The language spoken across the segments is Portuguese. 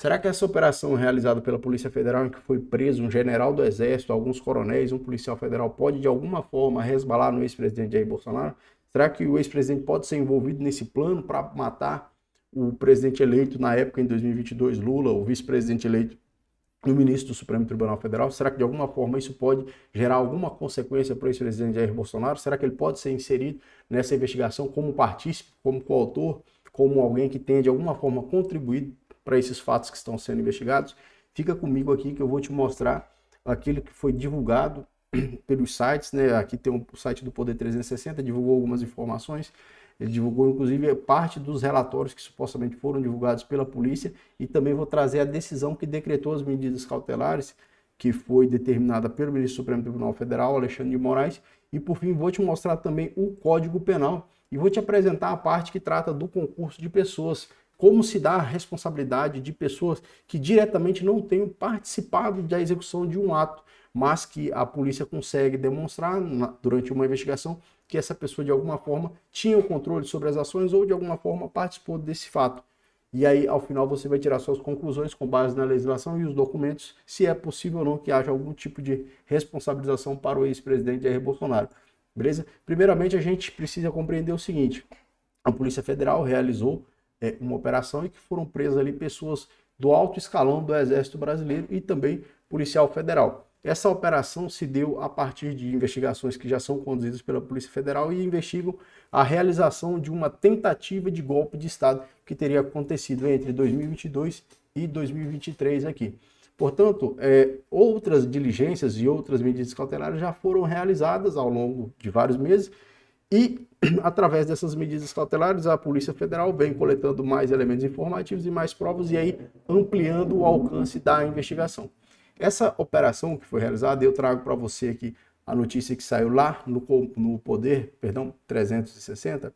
Será que essa operação realizada pela Polícia Federal, em que foi preso um general do Exército, alguns coronéis, um policial federal, pode de alguma forma resbalar no ex-presidente Jair Bolsonaro? Será que o ex-presidente pode ser envolvido nesse plano para matar o presidente eleito na época, em 2022, Lula, o vice-presidente eleito e o ministro do Supremo Tribunal Federal? Será que de alguma forma isso pode gerar alguma consequência para o ex-presidente Jair Bolsonaro? Será que ele pode ser inserido nessa investigação como partícipe, como coautor, como alguém que tenha de alguma forma contribuído para esses fatos que estão sendo investigados? Fica comigo aqui que eu vou te mostrar aquilo que foi divulgado pelos sites, né? Aqui tem o site do Poder 360, divulgou algumas informações. Ele divulgou, inclusive, parte dos relatórios que supostamente foram divulgados pela polícia, e também vou trazer a decisão que decretou as medidas cautelares, que foi determinada pelo ministro do Supremo Tribunal Federal, Alexandre de Moraes, e por fim vou te mostrar também o Código Penal e vou te apresentar a parte que trata do concurso de pessoas, como se dá a responsabilidade de pessoas que diretamente não tenham participado da execução de um ato, mas que a polícia consegue demonstrar durante uma investigação que essa pessoa de alguma forma tinha o controle sobre as ações ou de alguma forma participou desse fato. E aí, ao final, você vai tirar suas conclusões com base na legislação e os documentos, se é possível ou não que haja algum tipo de responsabilização para o ex-presidente Jair Bolsonaro. Beleza? Primeiramente, a gente precisa compreender o seguinte: a Polícia Federal realizou uma operação em que foram presas ali pessoas do alto escalão do Exército Brasileiro e também policial federal. Essa operação se deu a partir de investigações que já são conduzidas pela Polícia Federal e investigam a realização de uma tentativa de golpe de Estado que teria acontecido entre 2022 e 2023 aqui. Portanto, outras diligências e outras medidas cautelares já foram realizadas ao longo de vários meses e, através dessas medidas cautelares, a Polícia Federal vem coletando mais elementos informativos e mais provas e aí ampliando o alcance da investigação. Essa operação que foi realizada, eu trago para você aqui a notícia que saiu lá no Poder 360,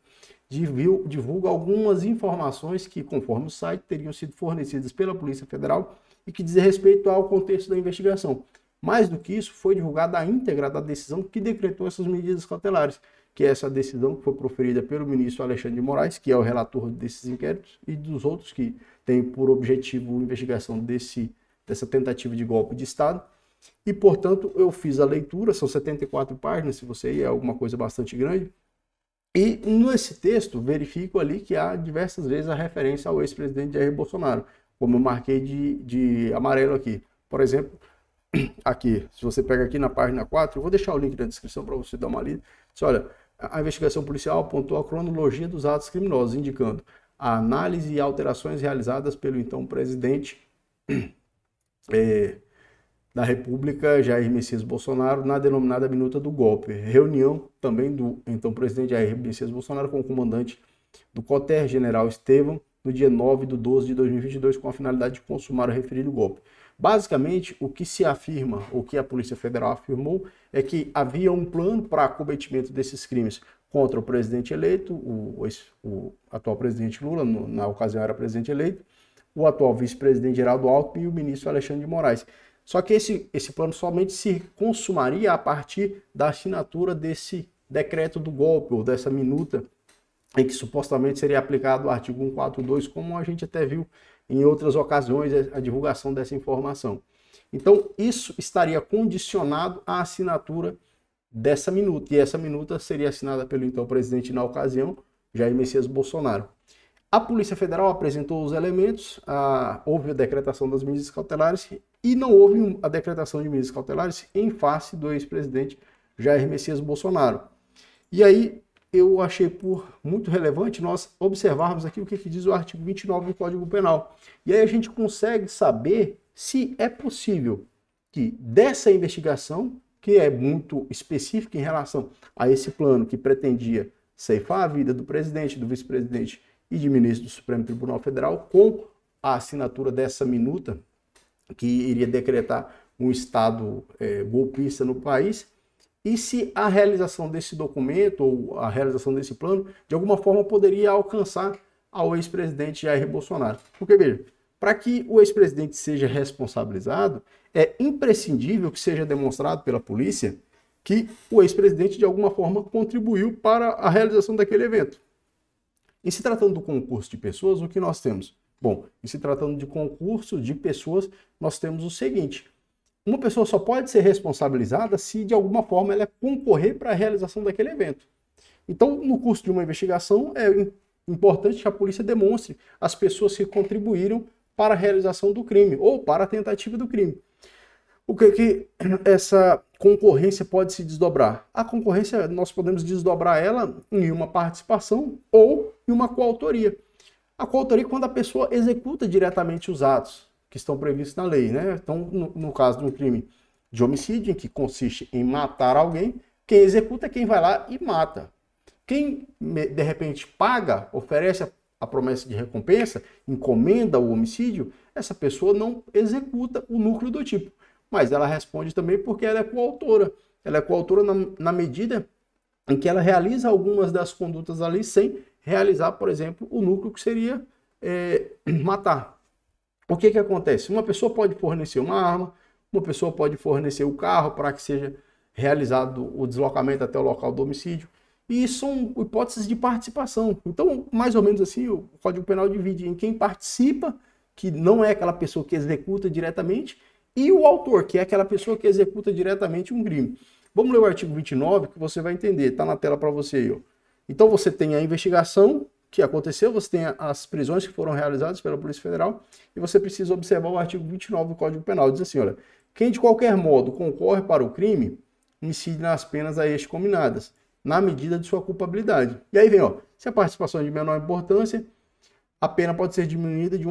divulga algumas informações que, conforme o site, teriam sido fornecidas pela Polícia Federal e que diz respeito ao contexto da investigação. Mais do que isso, foi divulgada a íntegra da decisão que decretou essas medidas cautelares, que é essa decisão que foi proferida pelo ministro Alexandre de Moraes, que é o relator desses inquéritos, e dos outros que têm por objetivo a investigação dessa tentativa de golpe de Estado. E, portanto, eu fiz a leitura, são 74 páginas, se você ir, é alguma coisa bastante grande. E nesse texto, verifico ali que há diversas vezes a referência ao ex-presidente Jair Bolsonaro, como eu marquei de amarelo aqui. Por exemplo, aqui, se você pega aqui na página 4, eu vou deixar o link na descrição para você dar uma lida. Olha, a investigação policial apontou a cronologia dos atos criminosos, indicando a análise e alterações realizadas pelo então presidente da República, Jair Messias Bolsonaro, na denominada minuta do golpe. Reunião também do então presidente Jair Messias Bolsonaro com o comandante do COTER, general Estevão, no dia 9/12 de 2022, com a finalidade de consumar o referido golpe. Basicamente, o que se afirma, o que a Polícia Federal afirmou, é que havia um plano para acometimento desses crimes contra o presidente eleito, o atual presidente Lula, na ocasião era presidente eleito, o atual vice-presidente Geraldo Alckmin e o ministro Alexandre de Moraes. Só que esse plano somente se consumaria a partir da assinatura desse decreto do golpe, ou dessa minuta, em que supostamente seria aplicado o artigo 142, como a gente até viu em outras ocasiões a divulgação dessa informação. Então, isso estaria condicionado à assinatura dessa minuta, e essa minuta seria assinada pelo então presidente na ocasião, Jair Messias Bolsonaro. A Polícia Federal apresentou os elementos, houve a decretação das medidas cautelares e não houve a decretação de medidas cautelares em face do ex-presidente Jair Messias Bolsonaro. E aí eu achei por muito relevante nós observarmos aqui o que diz o artigo 29 do Código Penal. E aí a gente consegue saber se é possível que dessa investigação, que é muito específica em relação a esse plano que pretendia ceifar a vida do presidente, do vice-presidente e de ministro do Supremo Tribunal Federal, com a assinatura dessa minuta, que iria decretar um estado golpista no país, e se a realização desse documento ou a realização desse plano, de alguma forma, poderia alcançar ao ex-presidente Jair Bolsonaro. Porque, veja, para que o ex-presidente seja responsabilizado, é imprescindível que seja demonstrado pela polícia que o ex-presidente, de alguma forma, contribuiu para a realização daquele evento. Em se tratando do concurso de pessoas, o que nós temos? Bom, e se tratando de concurso de pessoas, nós temos o seguinte: uma pessoa só pode ser responsabilizada se de alguma forma ela concorrer para a realização daquele evento. Então, no curso de uma investigação, é importante que a polícia demonstre as pessoas que contribuíram para a realização do crime ou para a tentativa do crime. O que essa concorrência pode se desdobrar? A concorrência, nós podemos desdobrar ela em uma participação ou em uma coautoria. A coautoria é quando a pessoa executa diretamente os atos que estão previstos na lei, né? Então, no caso de um crime de homicídio, em que consiste em matar alguém, quem executa é quem vai lá e mata. Quem, de repente, paga, oferece a promessa de recompensa, encomenda o homicídio, essa pessoa não executa o núcleo do tipo. Mas ela responde também porque ela é coautora. Ela é coautora na medida em que ela realiza algumas das condutas ali sem realizar, por exemplo, o núcleo que seria matar. O que acontece? Uma pessoa pode fornecer uma arma, uma pessoa pode fornecer o carro para que seja realizado o deslocamento até o local do homicídio. E são hipóteses de participação. Então, mais ou menos assim, o Código Penal divide em quem participa, que não é aquela pessoa que executa diretamente, e o autor, que é aquela pessoa que executa diretamente um crime. Vamos ler o artigo 29, que você vai entender. Está na tela para você aí, ó. Então, você tem a investigação que aconteceu, você tem as prisões que foram realizadas pela Polícia Federal, e você precisa observar o artigo 29 do Código Penal. Diz assim, olha, quem de qualquer modo concorre para o crime, incide nas penas a este combinadas, na medida de sua culpabilidade. E aí vem, ó, se a participação é de menor importância, a pena pode ser diminuída de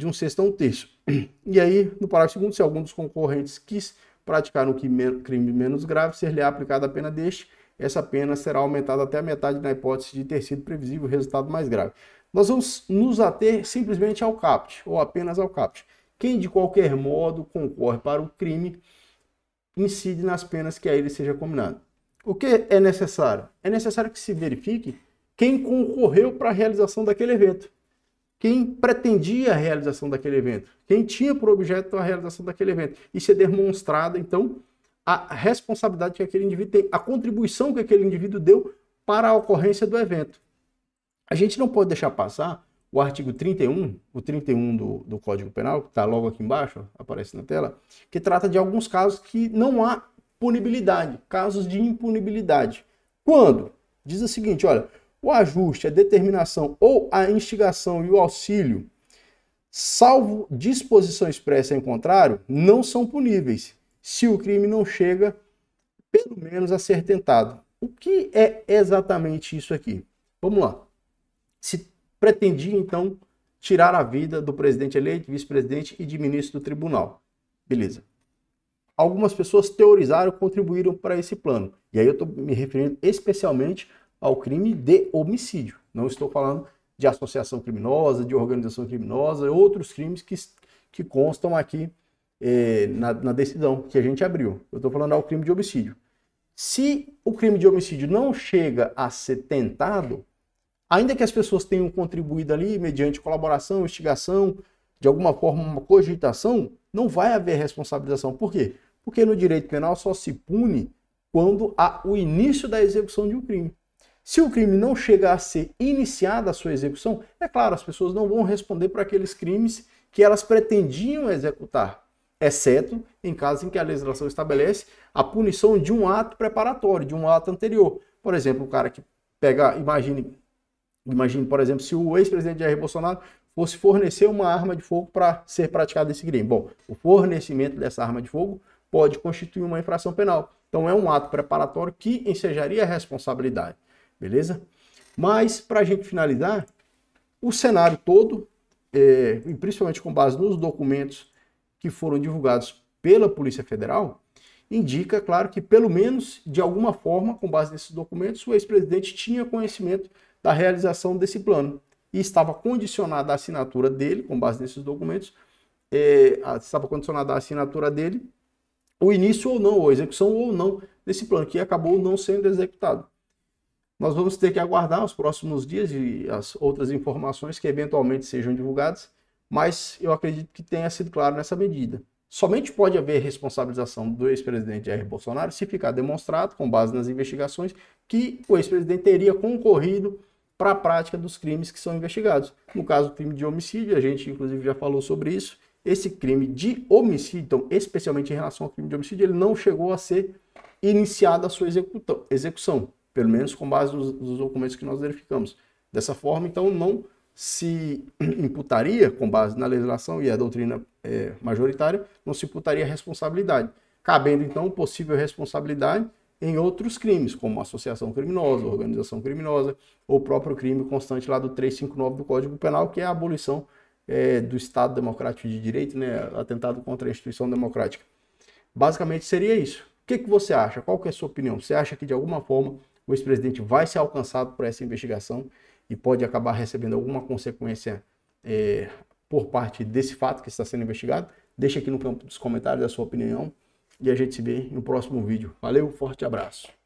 um sexto a um terço. E aí, no parágrafo 2º, se algum dos concorrentes quis praticar um crime menos grave, ser-lhe aplicada a pena deste, essa pena será aumentada até a metade na hipótese de ter sido previsível o resultado mais grave. Nós vamos nos ater simplesmente ao caput, ou apenas ao caput. Quem de qualquer modo concorre para o crime, incide nas penas que a ele seja combinado. O que é necessário? É necessário que se verifique quem concorreu para a realização daquele evento, quem pretendia a realização daquele evento, quem tinha por objeto a realização daquele evento. Isso é demonstrado, então, a responsabilidade que aquele indivíduo tem, a contribuição que aquele indivíduo deu para a ocorrência do evento. A gente não pode deixar passar o artigo 31, o 31 do Código Penal, que está logo aqui embaixo, aparece na tela, que trata de alguns casos que não há punibilidade, casos de impunibilidade. Quando? Diz o seguinte, olha, o ajuste, a determinação ou a instigação e o auxílio, salvo disposição expressa em contrário, não são puníveis, se o crime não chega, pelo menos, a ser tentado. O que é exatamente isso aqui? Vamos lá. Se pretendia, então, tirar a vida do presidente eleito, vice-presidente e de ministro do tribunal. Beleza. Algumas pessoas teorizaram, contribuíram para esse plano. E aí eu estou me referindo especialmente ao crime de homicídio. Não estou falando de associação criminosa, de organização criminosa, outros crimes que constam aqui na decisão que a gente abriu. Eu estou falando ao crime de homicídio. Se o crime de homicídio não chega a ser tentado, ainda que as pessoas tenham contribuído ali mediante colaboração, instigação, de alguma forma uma cogitação, não vai haver responsabilização. Por quê? Porque no direito penal só se pune quando há o início da execução de um crime. Se o crime não chega a ser iniciada a sua execução, é claro, as pessoas não vão responder por aqueles crimes que elas pretendiam executar, exceto em casos em que a legislação estabelece a punição de um ato preparatório, de um ato anterior. Por exemplo, o cara que pega, imagine, por exemplo, se o ex-presidente Jair Bolsonaro fosse fornecer uma arma de fogo para ser praticado esse crime. Bom, o fornecimento dessa arma de fogo pode constituir uma infração penal. Então é um ato preparatório que ensejaria a responsabilidade. Beleza? Mas, para a gente finalizar, o cenário todo, e principalmente com base nos documentos que foram divulgados pela Polícia Federal, indica, claro, que pelo menos, de alguma forma, com base nesses documentos, o ex-presidente tinha conhecimento da realização desse plano e estava condicionada a assinatura dele, com base nesses documentos, estava condicionada a assinatura dele, o início ou não, ou a execução ou não desse plano, que acabou não sendo executado. Nós vamos ter que aguardar os próximos dias e as outras informações que eventualmente sejam divulgadas, mas eu acredito que tenha sido claro nessa medida. Somente pode haver responsabilização do ex-presidente Jair Bolsonaro se ficar demonstrado, com base nas investigações, que o ex-presidente teria concorrido para a prática dos crimes que são investigados. No caso do crime de homicídio, a gente inclusive já falou sobre isso, esse crime de homicídio, então, especialmente em relação ao crime de homicídio, ele não chegou a ser iniciada a sua execução, pelo menos com base nos documentos que nós verificamos. Dessa forma, então, não se imputaria, com base na legislação e a doutrina majoritária, não se imputaria responsabilidade, cabendo, então, possível responsabilidade em outros crimes, como associação criminosa, organização criminosa, ou o próprio crime constante lá do 359 do Código Penal, que é a abolição do Estado Democrático de Direito, né, atentado contra a instituição democrática. Basicamente seria isso. O que você acha? Qual que é a sua opinião? Você acha que de alguma forma o ex-presidente vai ser alcançado por essa investigação e pode acabar recebendo alguma consequência por parte desse fato que está sendo investigado? Deixa aqui no campo dos comentários a sua opinião e a gente se vê no próximo vídeo. Valeu, forte abraço.